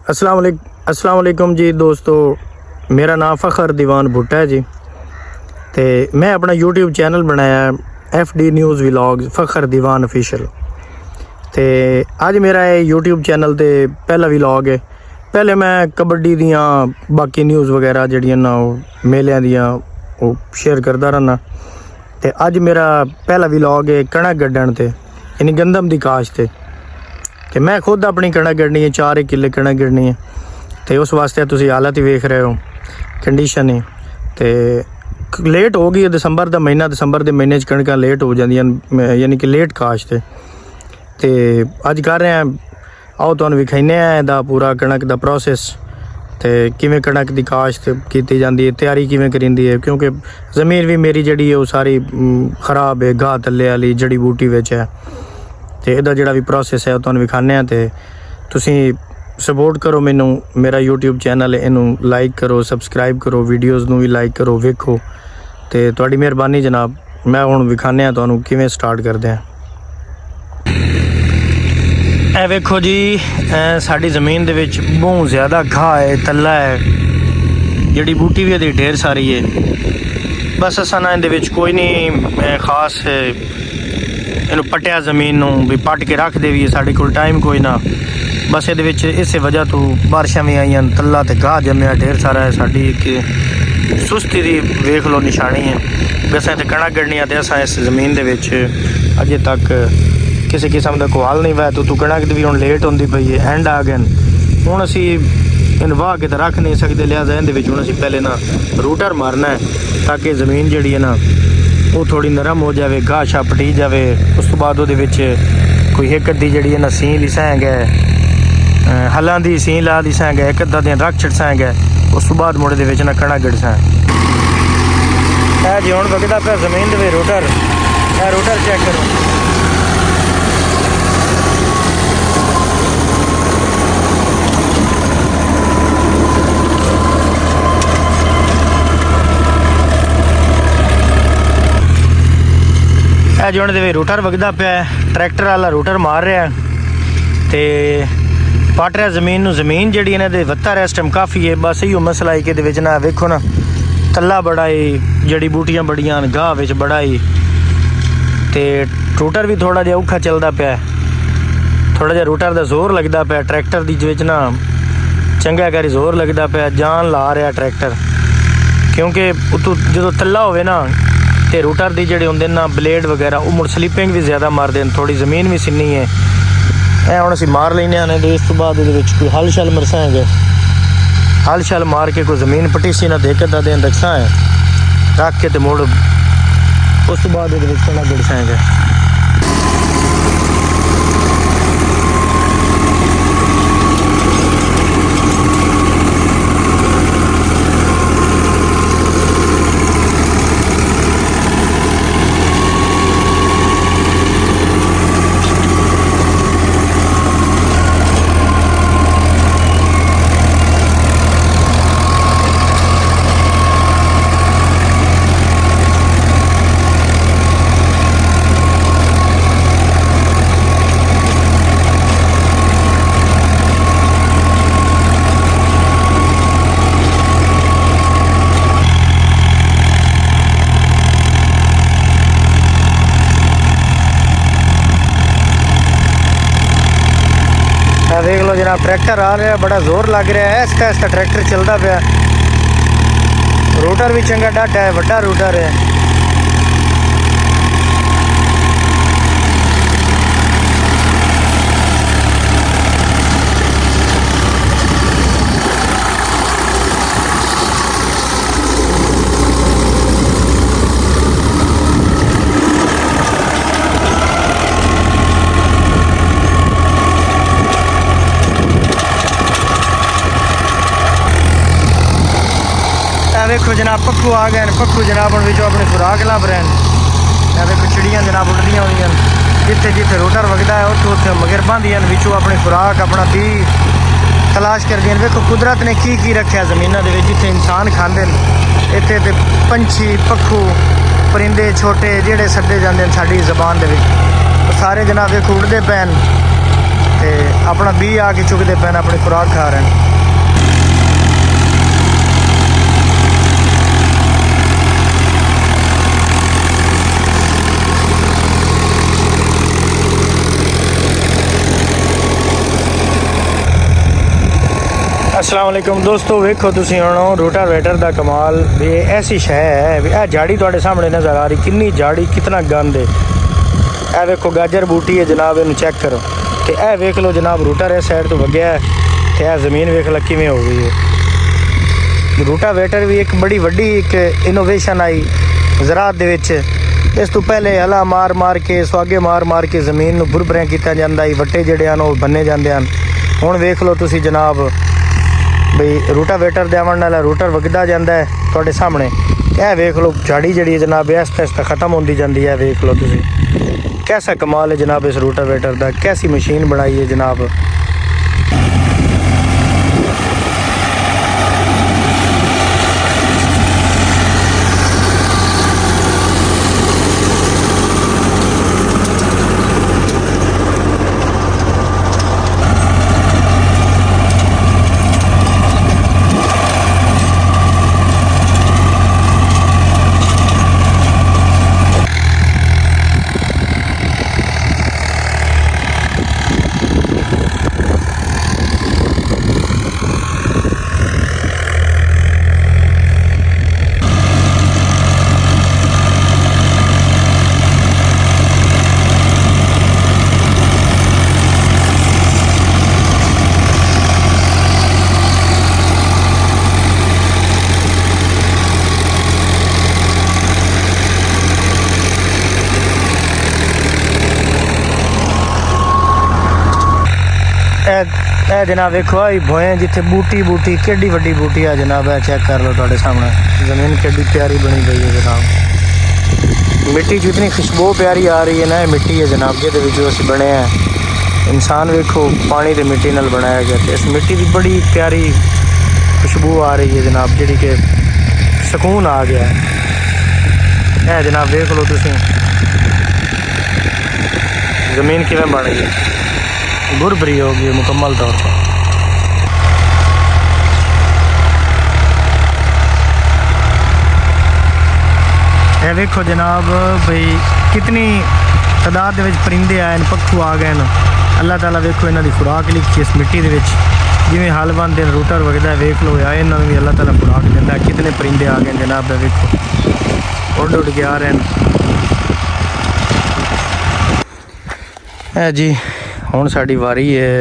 अस्सलाम वालेकुम जी दोस्तों, मेरा नाम फ़खर दीवान भुट्टा है जी। तो मैं अपना यूट्यूब चैनल बनाया FD न्यूज़ व्लॉग फ़खर दीवान ऑफिशियल। तो अज मेरा ये यूट्यूब चैनल ते पहला व्लॉग है। पहले मैं कबड्डी दियाँ बाकी न्यूज़ वगैरह जड़ियां ना मेलियां दियां वो शेयर करता रहना। तो अज मेरा पहला व्लॉग है कणक गड्ढण ते यानी गंदम दी काश ते। तो मैं खुद अपनी कणक गढ़नी है, 4 किले कणक गढ़नी है। तो उस वास्ते तुसी हालत ही वेख रहे हो, कंडीशन ही। तो लेट हो गई है, दिसंबर का महीना, दिसंबर के महीने कणक लेट हो जांदियां यानी कि लेट काश ते अज कर रहे हैं। आओ तुहानूं विखाने इहदा पूरा कणक का प्रोसैस तो किवें कणक की काश्त की जाती है, तैयारी किवें करींदी है। क्योंकि ज़मीन भी मेरी जड़ी है वो सारी खराब है, घाह तले वाली जड़ी बूटी विच है। तो यदा जोड़ा भी प्रोसैस है तुहानूं विखाने। तो तुसी सपोर्ट करो मैनू, मेरा यूट्यूब चैनल है, इनू लाइक करो, सबसक्राइब करो, वीडियोज़ नू भी लाइक करो, वेखो। तो तुहाडी मेहरबानी जनाब। मैं हुण विखाने तुहानूं किवें स्टार्ट करदे हैं। ए वेखो जी, साडी ज़मीन दे विच बहुत ज़्यादा घाह है, तला है, जड़ी बूटी भी इहदी ढेर सारी है। बस असां ना इहदे विच कोई नहीं खास इनू पट्टिया ज़मीन नू भी पट के रख दे भी, साढ़े कोल टाइम कोई ना। बस ये इस वजह तो बारिशां भी आईयां, तला तो घाह जमया ढेर सारा है। साड़ी एक सुस्ती की वेख लो निशानी है। बस तो कणक गढ़नी है, तो असां इस ज़मीन दे विच अजे तक किसी किस्म का कोई हल नहीं हुआ। तो कणक भी हुण लेट होंदी पई है, एंड आ गए। हुण असीं इन वाह के तो रख नहीं सकते, लिहाजा इहदे विच हुण असीं पहले ना रूटर मारना है ताकि ज़मीन जिहड़ी है ना वो थोड़ी नरम हो जाए, घाह शाह पटी जाए। उस तो बाद वो कोई एक अद्धी जी है ना सीं लिसाएंगे, हलों की सीं ला दिसाएंगे, एक अद्धा दिन रख छिड़साएंगे। उस तो बाद मुड़े ना कणक गड़साएं। जी हुण वगदा पिया जमीन दे रोटर, रोटर चेक करो। जो दे रूटर वगदा पाया, ट्रैक्टर वाला रूटर मार रहा है तो पट रहा जमीन। जमीन जी इन्हें वत्ता रहा इस टाइम काफ़ी है। बस इो मसला है कि ना वेखो ना तला बड़ा ही, जड़ी बूटियां बड़ियां, घाह विच बड़ा ही। तो रूटर भी थोड़ा जिहा औखा चलता पाया, थोड़ा जिहा रूटर का जोर लगता पाया। ट्रैक्टर की ना चंगा करी जोर लगता पाया, जान ला रहा ट्रैक्टर। क्योंकि उतों जो तला होवे ना तो रूटर की जोड़े होंगे ना ब्लेड वगैरह वो मुड़ स्लिपिंग भी ज़्यादा मारते हैं, थोड़ी ज़मीन भी सिन्नी है। हम असी मार लेने आने तो इस तो बाद कोई हल शल मरसाएंगे, हल शल मार के कोई ज़मीन पटीसी ना देख दा दिन रखसा है, रख के तो मुड़ उस तो बाद कणक गड़साएंगे। देख लो जनाब, ट्रैक्टर आ रहा है, बड़ा जोर लग रहा है, इसका ट्रैक्टर चलता पाया। रूटर भी चंगा डाटा है, बड़ा रूटर है। देखो जनाब पक्खू आ गए, पक्खू जनाब हम अपनी खुराक लभ रहे हैं। देखो चिड़ियाँ जनाब उड़दियाँ हुई, जिथे जिथे रोटर वगदा है उत्थे उत्थे मगर बांधियां विचों अपनी खुराक अपना बी तलाश कर दियां। देखो कुदरत ने की रखा जमीनों के जिथे इंसान खाते हैं, इत्थे ते पंछी पक्खू परिंदे छोटे जेड़े सड्डे जाते हैं साड़ी जबान दे विच, सारे जनाब देखो उड़ते पे। ਤੇ ਆਪਣਾ ਬੀ ਆ ਕੇ ਚੁੱਕਦੇ ਪੈਣ, ਆਪਣੀ ਖੁਰਾਕ ਖਾ ਰਹੇ ਨੇ। अस्सलाम वालेकुम दोस्तों, वेखो तुसी हुण रोटावेटर दा कमाल भी ऐसी शै है भी ए झाड़ी तुहाडे सामने नज़र आ रही, कितनी झाड़ी कितना गंद है। ए वेखो गाजर बूटी है जनाब, इनू चेक करो। ते ए वेख लो जनाब, रूटर इस साइड तो वग्या है ते ए ज़मीन वेख लो किवें हो गई है। रोटावेटर भी एक बड़ी वड्डी एक इनोवेशन आई ज़राअत दे विच। इस तो पहले हला मार मार के सुहागे मार मार के ज़मीन नू बुरबरियां कीता जांदा है, वट्टे जिहड़े हन ओह बन्ने जांदे हन। हुण वेख लो तुसी जनाब बई रोटावेटर दे आवण नाल रोटर वगदा जांदा है तुहाडे सामने। ए वेख लो झाड़ी जिहड़ी है जनाब आहिस्ता आहिस्ता खत्म होंदी जांदी है। वेख लो तुसी कैसा कमाल है जनाब इस रोटावेटर दा, कैसी मशीन बनाई है जनाब। ए जनाब वेखो आई भोएं जिथे बूटी बूटी केडी वड्डी बूटी है जनाब। है चेक कर लो तुहाडे सामने ज़मीन केडी प्यारी बनी गई है जनाब। मिट्टी च इतनी खुशबू प्यारी आ रही है ना, मिट्टी है जनाब जिहदे विच असीं बने हैं। इंसान वेखो पानी ते मिट्टी नाल बनाया गया ते इस मिट्टी की बड़ी प्यारी खुशबू आ रही है जनाब, जिहड़ी कि सुकून आ गया है। ए जनाब वेख लो तुसीं ज़मीन किवें बन गई, बुरबरी हो गई मुकम्मल तौर पर। ये देखो जनाब भाई कितनी तादाद दे विच परिंदे आए न, पक्खू आ गए न। अल्लाह ताला वेखो इन्हां दी खुराक लिखी इस मिट्टी दे विच, जिवें हल बनदे रूटर वगदा वेख लो आए इन्हां नूं भी अल्लाह ताला खुराक दिंदा। कितने परिंदे आ गए जनाब, वेखो उड़ उड़ के आ रहे हैं। है जी हुण साडी वारी है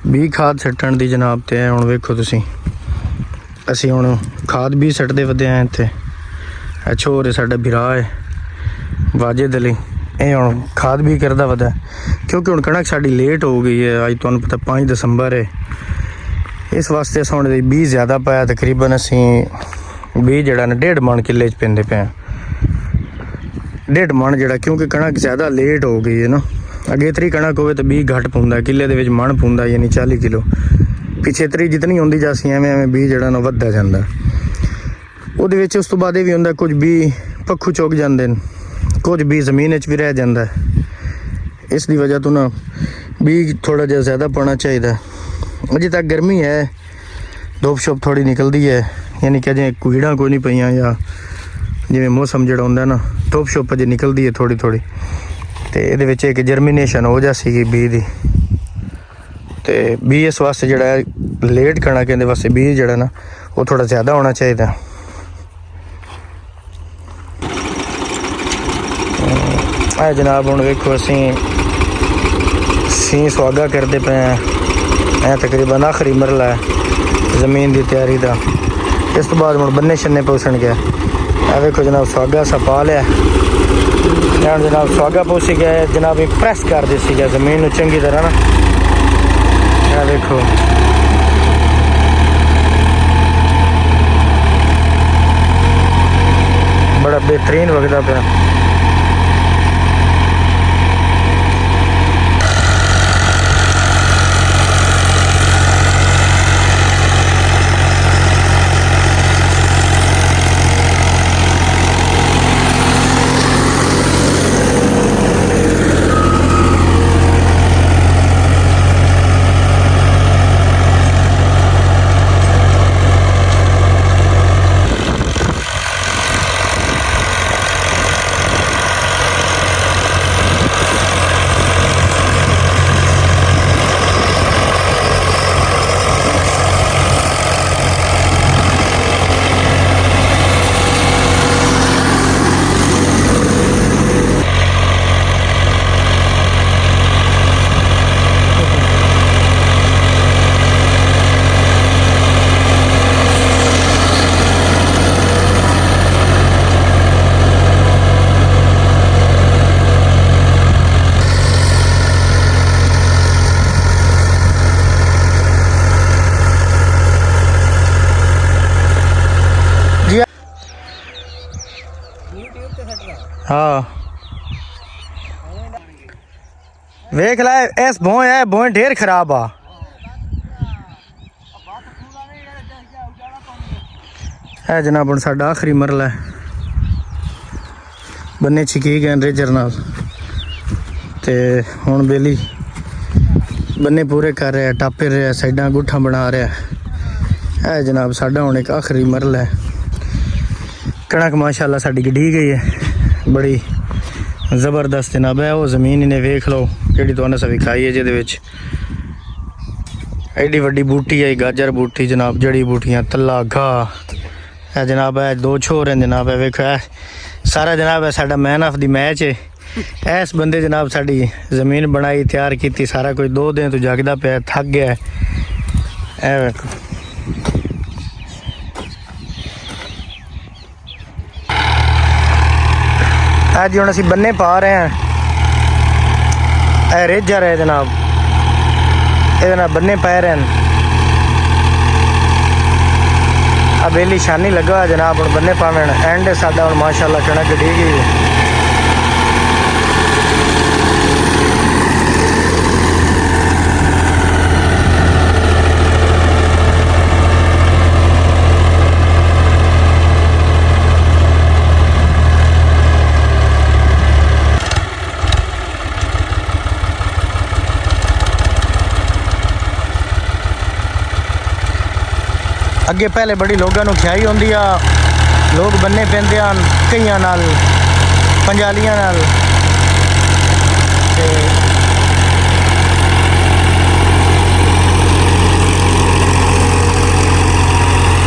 बी खाद सट्टण दी जनाब। ते हुण वेखो तुसीं असीं हुण खाद भी सट्टदे वधे आए इत्थे। छोर साडा बिरा है वाजिद अली, ये हुण खाद भी करदा वधा क्योंकि हुण कणक साडी लेट हो गई है। अज तुहानूं पता 5 दिसंबर है, इस वास्ते असां हुण बीज ज़्यादा पाया। तकरीबन असीं बीज जिहड़ा ना 1.5 मन किले च पैंदे पे। 1.5 मन जिहड़ा क्योंकि कणक ज़्यादा लेट हो गई है ना। अगेतरी कणक होवे तो बीज घट पौंदा, किले दे विच मन पौंदा यानी 40 किलो। पिछेतरी जितनी होंदी जासी एवें एवें बीज जिहड़ा ना वधदा जांदा। ਉਹਦੇ ਵਿੱਚ ਉਸ ਤੋਂ ਬਾਅਦ ਇਹ ਵੀ ਹੁੰਦਾ ਕੁਝ ਵੀ ਪੱਖੂ ਚੁੱਕ ਜਾਂਦੇ ਨੇ, ਕੁਝ ਵੀ ਜ਼ਮੀਨ ਵਿੱਚ ਵੀ ਰਹਿ ਜਾਂਦਾ। ਇਸ ਦੀ ਵਜ੍ਹਾ ਤੋਂ ਨਾ ਬੀਜ ਥੋੜਾ ਜਿਹਾ ਜ਼ਿਆਦਾ ਪਾਉਣਾ ਚਾਹੀਦਾ। ਅਜੇ ਤੱਕ ਗਰਮੀ ਹੈ, ਧੁੱਪ ਛੁੱਪ ਥੋੜੀ ਨਿਕਲਦੀ ਹੈ, ਯਾਨੀ ਕਿ ਅਜੇ ਕੀੜਾਂ ਕੋਈ ਨਹੀਂ ਪਈਆਂ ਜਾਂ ਜਿਵੇਂ ਮੌਸਮ ਜਿਹੜਾ ਹੁੰਦਾ ਨਾ ਧੁੱਪ ਛੁੱਪ ਅਜੇ ਨਿਕਲਦੀ ਹੈ ਥੋੜੀ ਥੋੜੀ। ਤੇ ਇਹਦੇ ਵਿੱਚ ਇੱਕ ਜਰਮੀਨੇਸ਼ਨ ਹੋ ਜਾ ਸੀਗੀ ਬੀਜ ਦੀ। ਤੇ ਬੀਜ ਇਸ ਵਾਸਤੇ ਜਿਹੜਾ ਲੇਟ ਕਣਕ ਇਹਦੇ ਵਾਸਤੇ ਬੀਜ ਜਿਹੜਾ ਨਾ ਉਹ ਥੋੜਾ ਜ਼ਿਆਦਾ ਹੋਣਾ ਚਾਹੀਦਾ। है जनाब हुण वेखो असीं सी सुहागा करते पे हैं। तकरीबन आखिरी मरला है ज़मीन की तैयारी का। इस तो बाद हुण बन्ने शन्ने पोसण गया। वेखो जनाब सुहागा सा पा लिया जनाब, सुहागा पोसी गया जनाब। एक प्रैस कर दी सी ज़मीन चंगी तरह ना। वेखो बड़ा बेहतरीन वगदा पे। हाँ वेख ला इस भोए है भोए ढेर खराब आ है जनाब हुण साडा आखिरी मरला है बन्ने छिकी गए रेजर नाल ते हुण बेली बन्ने पूरे कर रहा टापे रहा साइडा गुठा बना रहा है जनाब साडा हुण एक आखिरी मरला है कणक माशाअल्लाह साडी गड्डी गई है बड़ी ज़बरदस्त जनाब है वो ज़मीन इन्हें वेख लो जी तुहानू असां विखाई है जिहदे विच एडी वड्डी बूटी है गाजर बूटी जनाब जड़ी बूटियां तला घाह है जनाब है दो छोर हैं जनाब है वेखो है सारा जनाब है साडा मैन ऑफ द मैच है इस बंदे जनाब साडी ज़मीन बनाई तैयार की सारा कुछ 2 दिन तो जागदा पिया थक गया है वेखो जी हुण असीं बन्ने पा रहे हैं रेजर है जनाब ये नाल बन्ने पै रहे हैं बेली शानी लगा हुआ जनाब हुण बन्ने पावन एंड साडा हुण माशाअल्लाह कणक गड्डी गई है अगे पहले बड़ी लोगों को खियाई होंदी आ लोग बन्ने पैंदे हैं कईयां नाल पंजालियां नाल ते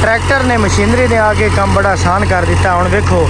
ट्रैक्टर ने मशीनरी ने आके काम बड़ा आसान कर दिता हुण वेखो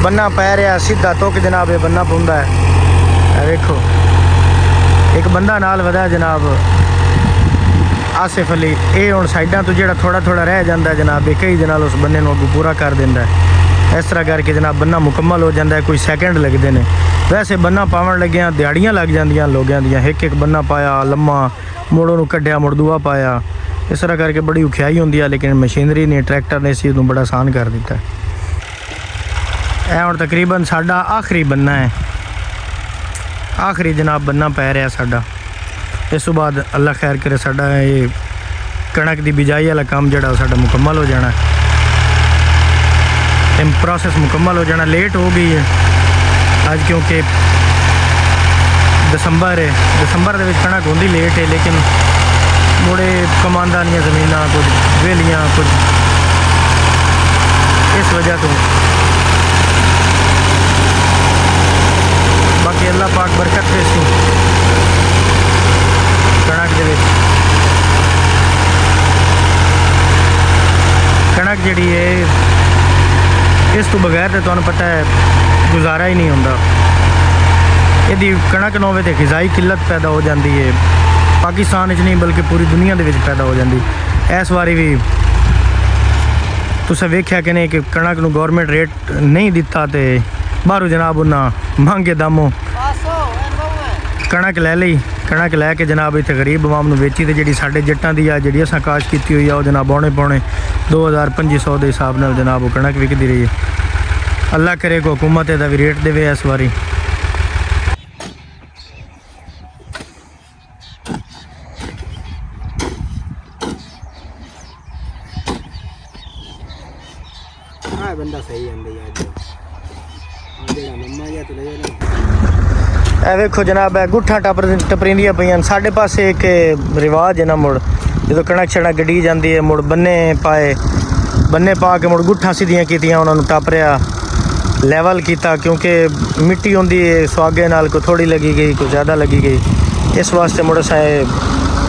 बन्ना पै रहा सीधा तुक जनाब ये बन्ना पुंदा है वेखो एक बंदा नाल वधा जनाब आसिफ अली ये हुण साइडा तो जो थोड़ा थोड़ा रह जाता है जनाब कई दिन उस बन्ने को अगू पूरा कर देंदा है इस तरह करके जनाब बन्ना मुकम्मल हो जाता है कोई सैकेंड लगते हैं वैसे बन्ना पावन लगे दिहाड़ियाँ लग जांदियां लोगों दियां एक बन्ना पाया लम्मा मुड़ उन्होंने कढ़िया मुड़ दूआ पाया इस तरह करके बड़ी औखियाई होंदी है लेकिन मशीनरी ने ट्रैक्टर ने इस चीज़ को बड़ा आसान कर दिता है हुण तकरीबन साडा आखिरी बन्ना है आखिरी जनाब बन्ना पै रहा साडा इस बाद अल्लाह खैर करे साडा ये कणक की बिजाई वाला काम जोड़ा साडा मुकम्मल हो जाना प्रोसेस मुकम्मल हो जाना लेट हो गई है आज क्योंकि दिसंबर है दिसंबर के कणक होंदी लेट है लेकिन मुड़े कमानदानियां ज़मीन कुछ वेलियां कुछ इस वजह तो बाकी अल्लाह पाक बरकत दे सी कणक दे विच कणक जिहड़ी है इस तो बगैर तो तुहानूं पता है गुजारा ही नहीं होंदा यदि कणक ना होवे ते ग़िज़ाई किल्लत पैदा हो जाती है पाकिस्तान च नहीं बल्कि पूरी दुनिया दे विच पैदा हो जाती इस बारी भी तुसें वेख्या कि नहीं कि कणक नूं गौरमेंट रेट नहीं दिता तो बाहरों जनाब उन्हें महंगे दामों कणक लै ली कणक लैके जनाब इत्थे गरीब आवाम नूं वेची ते जिहड़ी साडे जट्टां दी आ जिहड़ी असां काश कीती हुई आ वो जनाब पौने 2500 के हिसाब नाल जनाब वो कणक विकदी रही है अल्लाह करे को हुकूमत इहदा भी रेट देवे इस बारी बंदा सही है वेखो जनाब है गुठा टपरिंदियां पईयां साडे पासे एक रिवाज है ना मुड़ जो कणक छड़ा गड्डी जाती है मुड़ बन्ने पाए बन्ने पा के मुड़ गुठा सीधियां कीतियां उन्होंने टापरिया लैवल किया क्योंकि मिट्टी होंदी है सुहागे नाल को थोड़ी लगी गई कोई ज़्यादा लगी गई इस वास्ते मुड़ असां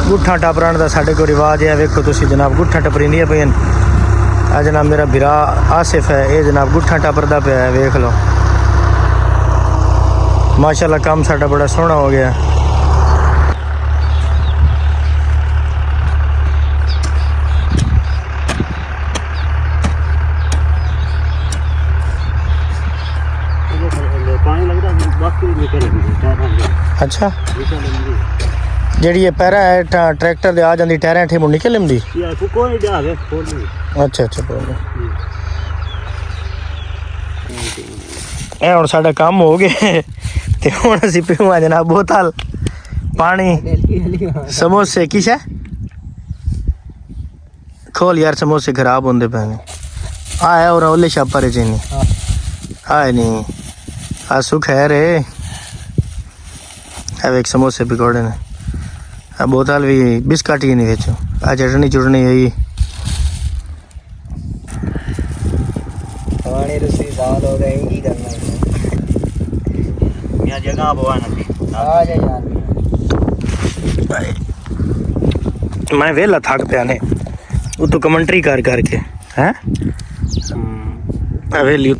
गुठा टापरान का साडे को रिवाज है वेखो तुसीं जनाब गुठा टपरिंदियां पईयां आ जनाब मेरा बिरा आसिफ है ये जनाब गुठा टापरदा पिया है वेख लो माशाल्लाह काम साडा बड़ा सोहना हो गया अच्छा जी ये पैरा है ट्रैक्टर दे आ जाती टायरें हेठे मुड़ निकल लंदी अच्छा अच्छा ਇਹ ਹੁਣ ਸਾਡਾ ਕੰਮ ਹੋ ਗਿਆ ਤੇ ਹੁਣ ਅਸੀਂ ਪੀਵਾਂ ਜਨਾਬ ਬੋਤਲ ਪਾਣੀ ਸਮੋਸੇ ਕੀ ਸ਼ੈ खोल यार समोसे खराब होंदे पे ने आया और ओले छापर च नहीं आए नहीं आ सुख है रे अब एक समोसे पकौड़े ने आ बोतल भी बिस्किट ही नहीं बेचो आ चटनी चुटनी यही पानी रसी दाल हो गई ही करना यहाँ जगह बोआ ना आ जा यार मैं वेला थक पिया ने वो तो कमेंट्री कर करके हैं हवेली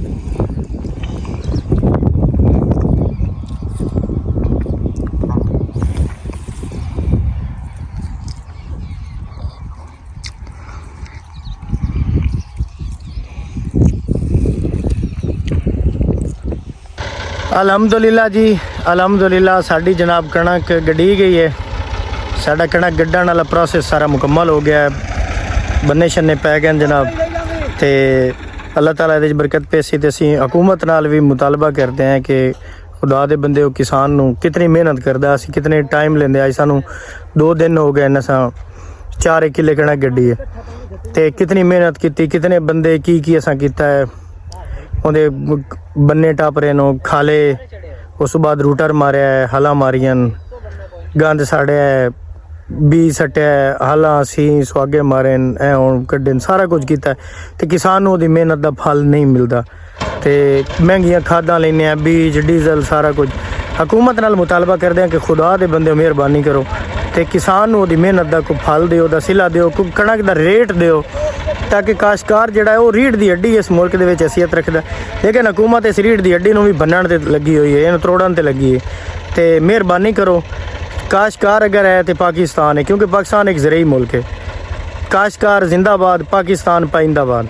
अलहमदुलिल्लाह जी अलहमदुलिल्लाह साड़ी जनाब कणक गड्डी गई है साडा कणक गड्ढण वाला प्रोसेस सारा मुकम्मल हो गया है ਬੰਨੇ ਛੰਨੇ ਪੈ ਗਏ ਜਨਾਬ ਤੇ ਅੱਲਾਹ ਤਾਲਾ ਇਹਦੇ 'ਚ ਬਰਕਤ ਪੇਸੀ ਤੇ ਅਸੀਂ ਹਕੂਮਤ ਨਾਲ ਵੀ ਮੁਤਾਲਬਾ ਕਰਦੇ ਹਾਂ ਕਿ ਖੁਦਾ ਦੇ ਬੰਦੇ ਉਹ ਕਿਸਾਨ ਨੂੰ ਕਿਤਨੀ ਮਿਹਨਤ ਕਰਦਾ ਅਸੀਂ ਕਿਤਨੇ ਟਾਈਮ ਲੈਂਦੇ ਅੱਜ ਸਾਨੂੰ 2 ਦਿਨ ਹੋ ਗਏ ਨਸਾਂ 4 ਕਿੱਲੇ ਕਣਕ ਗੱਡੀ ਹੈ ਤੇ ਕਿਤਨੀ ਮਿਹਨਤ ਕੀਤੀ ਕਿਤਨੇ ਬੰਦੇ ਕੀ ਅਸਾਂ ਕੀਤਾ ਹੈ ਉਹਦੇ ਬੰਨੇ ਟਾਪਰੇ ਨੂੰ ਖਾਲੇ ਉਸ ਤੋਂ ਬਾਅਦ ਰੂਟਰ ਮਾਰਿਆ ਹਲਾਂ ਮਾਰੀਆਂ ਗੰਦ ਸਾੜਿਆ ਬੀ ਸਟਿਆ ਹਾਲਾਂ ਸੀ ਸੁਆਗੇ ਮਾਰੇ ਐ ਹੁਣ ਕੱਢਣ ਸਾਰਾ ਕੁਝ ਕੀਤਾ ਤੇ ਕਿਸਾਨ ਨੂੰ ਉਹਦੀ ਮਿਹਨਤ ਦਾ ਫਲ ਨਹੀਂ ਮਿਲਦਾ ਤੇ ਮਹਿੰਗੀਆਂ ਖਾਦਾਂ ਲੈਨੇ ਆ ਬੀਜ ਡੀਜ਼ਲ ਸਾਰਾ ਕੁਝ ਹਕੂਮਤ ਨਾਲ ਮੁਤਾਲਬਾ ਕਰਦੇ ਆ ਕਿ ਖੁਦਾ ਦੇ ਬੰਦੇ ਮਿਹਰਬਾਨੀ ਕਰੋ ਤੇ ਕਿਸਾਨ ਨੂੰ ਉਹਦੀ ਮਿਹਨਤ ਦਾ ਕੋਈ ਫਲ ਦਿਓ ਦਾ ਸਿਲਾ ਦਿਓ ਕੋਈ ਕਣਕ ਦਾ ਰੇਟ ਦਿਓ ਤਾਂ ਕਿ ਕਾਸ਼ਤਕਾਰ ਜਿਹੜਾ ਹੈ ਉਹ ਰੀੜ ਦੀ ਹੱਡੀ ਇਸ ਮੁਲਕ ਦੇ ਵਿੱਚ ਹਸੀਅਤ ਰੱਖਦਾ ਲੇਕਿਨ ਹਕੂਮਤ ਇਸ ਰੀੜ ਦੀ ਹੱਡੀ ਨੂੰ ਵੀ ਬੰਨਣ ਤੇ ਲੱਗੀ ਹੋਈ ਹੈ ਇਹਨੂੰ ਤੋੜਨ ਤੇ ਲੱਗੀ ਹੈ ਤੇ ਮਿਹਰਬਾਨੀ ਕਰੋ काशकार अगर है तो पाकिस्तान है क्योंकि पाकिस्तान एक ज़रूरी मुल्क है काशकार जिंदाबाद पाकिस्तान पाइंदाबाद।